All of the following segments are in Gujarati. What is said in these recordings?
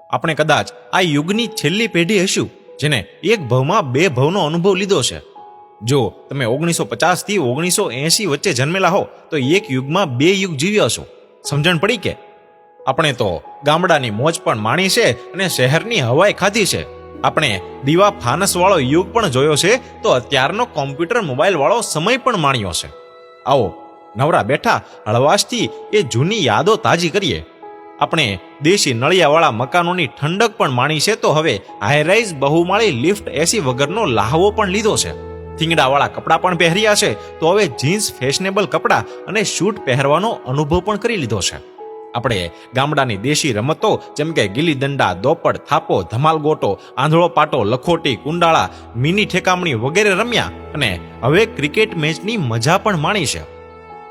આપણે કદાચ આ યુગની છેલ્લી પેઢી હશું જેને એક ભવમાં બે ભવનો અનુભવ લીધો છે. જો તમે 1950 થી 1980 વચ્ચે જન્મેલા હો તો એક યુગમાં બે યુગ જીવ્યા છો. સમજણ પડી કે? આપણે તો ગામડાની મોજ પણ માણી છે અને શહેરની હવાઈ ખાધી છે. આપણે દીવા ફાનસ વાળો યુગ પણ જોયો છે તો અત્યારનો કોમ્પ્યુટર મોબાઈલ વાળો સમય પણ માણ્યો છે. આવો નવરા બેઠા હળવાશથી એ જૂની યાદો તાજી કરીએ. આપણે દેશી નળિયાવાળા મકાનોની ઠંડક પણ માણી છે તો હવે હાઈરાઈઝ બહુમાળી લિફ્ટ એસી વગરનો લાહવો પણ લીધો છે. થીંગડાવાળા કપડાં પણ પહેર્યા છે તો હવે જીન્સ ફેશનેબલ કપડાં અને શૂટ પહેરવાનો અનુભવ પણ કરી લીધો છે. આપણે ગામડાની દેશી રમતો જેમ કે ગીલી દંડા, દોપડ, થાપો, ધમાલ ગોટો, આંધળો પાટો, લખોટી, કુંડાળા, મિની ઠેકામણી વગેરે રમ્યા અને હવે ક્રિકેટ મેચની મજા પણ માણી છે.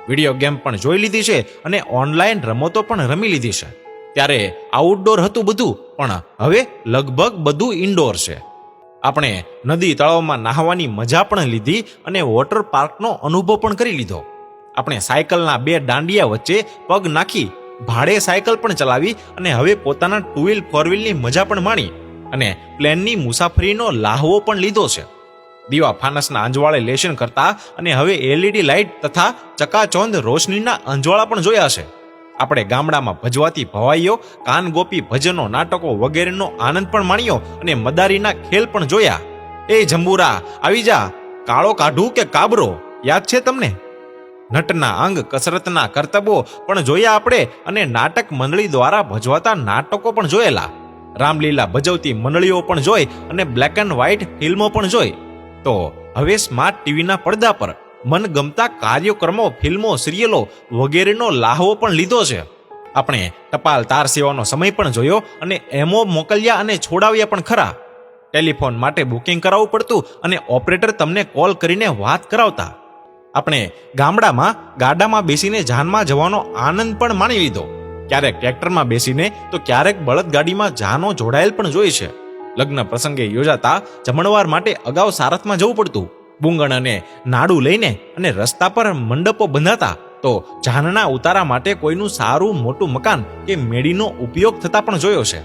વિડીયો ગેમ પણ જોઈ લીધી છે અને ઓનલાઈન રમતો પણ રમી લીધી છે. ત્યારે આઉટડોર હતું બધું પણ હવે લગભગ બધું ઇન્ડોર છે. આપણે નદી તળાવમાં નાહવાની મજા પણ લીધી અને વોટર પાર્કનો અનુભવ પણ કરી લીધો. આપણે સાયકલના બે દાંડિયા વચ્ચે પગ નાખી ભાડે સાયકલ પણ ચલાવી અને હવે પોતાના 2 વ્હીલ 4 વ્હીલની મજા પણ માણી અને પ્લેનની મુસાફરીનો લાહવો પણ લીધો છે. દીવા ફાનસના અંજવાળે લેશન કરતા અને હવે LED લાઇટ તથા ચકાચોંદ રોશનીના અંજવાળા પણ જોયા છે. આપણે ગામડામાં ભજવાતી ભવાઈઓ, કાન ગોપી ભજનો, નાટકો વગેરેનો આનંદ પણ માણ્યો અને મદારીના ખેલ પણ જોયા. એ જંબુરા આવી જા, કાળો કાઢું કે કાબરો, યાદ છે તમને? નટના અંગ કસરતના કરતબો પણ જોયા આપણે અને નાટક મંડળી દ્વારા ભજવાતા નાટકો પણ જોયેલા. રામલીલા ભજવતી મંડળીઓ પણ જોઈ અને બ્લેક એન્ડ વ્હાઇટ ફિલ્મો પણ જોઈ. તો હવે સ્માર્ટ ટીવીના પડદા પર મનગમતા કાર્યક્રમો, ફિલ્મો, સિરિયલો વગેરેનો લાહવો પણ લીધો છે. આપણે ટપાલ તાર સેવાનો સમય પણ જોયો અને એમો મોકલ્યા અને છોડાવ્યા પણ ખરા. ટેલિફોન માટે બુકિંગ કરાવવું પડતું અને ઓપરેટર તમને કોલ કરીને વાત કરાવતા. આપણે ગામડામાં ગાડામાં બેસીને જાનમાં જવાનો આનંદ પણ માણી લીધો. ક્યારેક ટ્રેક્ટરમાં બેસીને તો ક્યારેક બળદગાડીમાં જાનો જોડાયેલ પણ જોઈ છે. લગ્ન પ્રસંગે યોજાતા જમણવાર માટે અગાઉ સારથમાં જવું પડતું. બુંગણ અને નાડું લઈને અને રસ્તા પર મંડપો બંધાતા તો જાનના ઉતારા માટે કોઈનું સારું મોટું મકાન કે મેડીનો ઉપયોગ થતા પણ જોયો છે.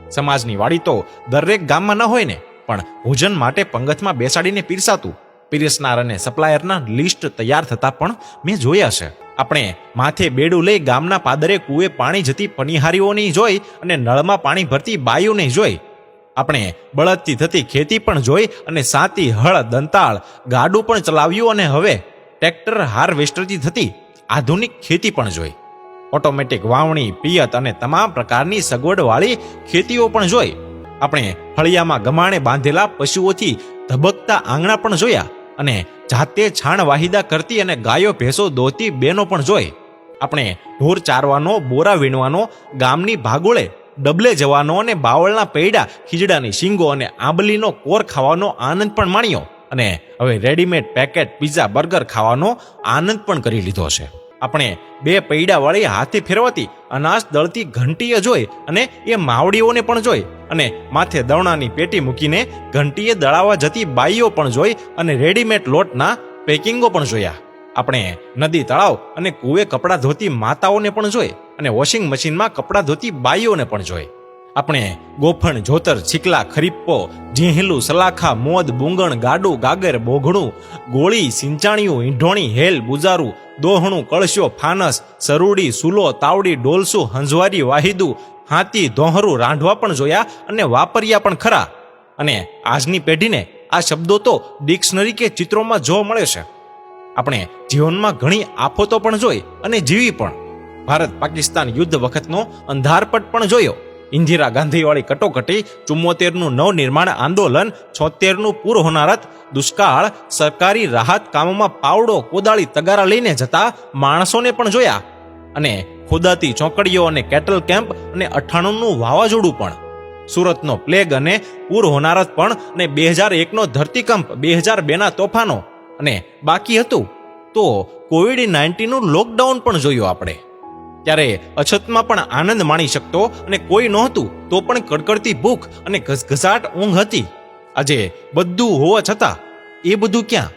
સમાજની વાડી તો દરેક ગામમાં ન હોય ને, પણ ભોજન માટે પંગતમાં બેસાડીને પીરસાતું. પીરસનાર અને સપ્લાયરના લિસ્ટ તૈયાર થતા પણ મેં જોયા છે. આપણે માથે બેડું લઈ ગામના પાદરે કૂએ પાણી જતી પનિહારીઓની જોઈ અને નળમાં પાણી ભરતી બાઈઓને જોઈ. આપણે બળદથી થતી ખેતી પણ જોઈ અને સાતી, હળ, દંતાળ, ગાડું પણ ચલાવ્યું અને હવે ટ્રેક્ટર હાર્વેસ્ટરથી થતી આધુનિક ખેતી પણ જોઈ. ઓટોમેટિક વાવણી, પિયત અને તમામ પ્રકારની સગવડવાળી ખેતીઓ પણ જોઈ. આપણે ફળિયામાં ગમાણે બાંધેલા પશુઓથી ધબકતા આંગણા પણ જોયા અને જાતે છાણ વાહિદા કરતી અને ગાયો ભેંસો દોતી બેનો પણ જોઈ. આપણે ઢોર ચારવાનો, બોરા વીણવાનો, ગામની ભાગોળે ડબલે જવાનો અને બાવળના પૈડા, ખીજડાની શીંગો અને આંબલીનો કોર ખાવાનો આનંદ પણ માણ્યો અને હવે રેડીમેડ પેકેટ પિઝા, બર્ગર ખાવાનો આનંદ પણ કરી લીધો છે. આપણે બે પૈડાવાળી હાથે ફેરવાતી અનાજ દળતી ઘંટીએ જોઈ અને એ માવડીઓને પણ જોઈ અને માથે દવણાની પેટી મૂકીને ઘંટીએ દળાવવા જતી બાઈઓ પણ જોઈ અને રેડીમેડ લોટના પેકિંગો પણ જોયા. આપણે નદી તળાવ અને કૂવે કપડાં ધોતી માતાઓને પણ જોઈ અને વોશિંગ મશીનમાં કપડાં ધોતી બાઈઓને પણ જોઈ. આપણે ગોફણ, જોતર, છીકલા, ખરીપ્પો, ઝીંહલું, સલાખા, મોદ, બુંગણ, ગાડું, ગાગર, બોઘણું, ગોળી, સિંચાણીયું, ઈંઢોણી, હેલ, બુજારું, દોહણું, કળશો, ફાનસ, સરુડી, સુલો, તાવડી, ડોલસું, હંજવારી, વાહિદું, હાથી, ધોહરું, રાંધવા પણ જોયા અને વાપર્યા પણ ખરા. અને આજની પેઢીને આ શબ્દો તો ડિક્શનરી કે ચિત્રોમાં જોવા મળે છે. આપણે જીવનમાં ઘણી આફતો પણ જોઈ અને જીવી પણ. ભારત પાકિસ્તાન યુદ્ધ વખતનો અંધારપટ પણ જોયો. ઇન્દિરા ગાંધીવાળી કટોકટી, 74નું નવનિર્માણ આંદોલન, 76નું પૂર હોનારત, દુષ્કાળ, સરકારી રાહત કામોમાં પાવડો, કોદાળી, તગારા લઈને જતા માણસોને પણ જોયા અને ખોદાતી ચોકડીઓ અને કેટલ કેમ્પ અને 98નું વાવાઝોડું પણ, સુરતનો પ્લેગ અને પૂર હોનારત પણ અને 2001નો ધરતીકંપ, 2002ના તોફાનો અને બાકી હતું તો COVID-19નું લોકડાઉન પણ જોયું આપણે. ત્યારે અછતમાં પણ આનંદ માણી શકતો અને કોઈ નહોતું તો પણ કડકડતી ભૂખ અને ઘસઘસાટ ઊંઘ હતી. આજે બધું હોવા છતાં એ બધું ક્યાં?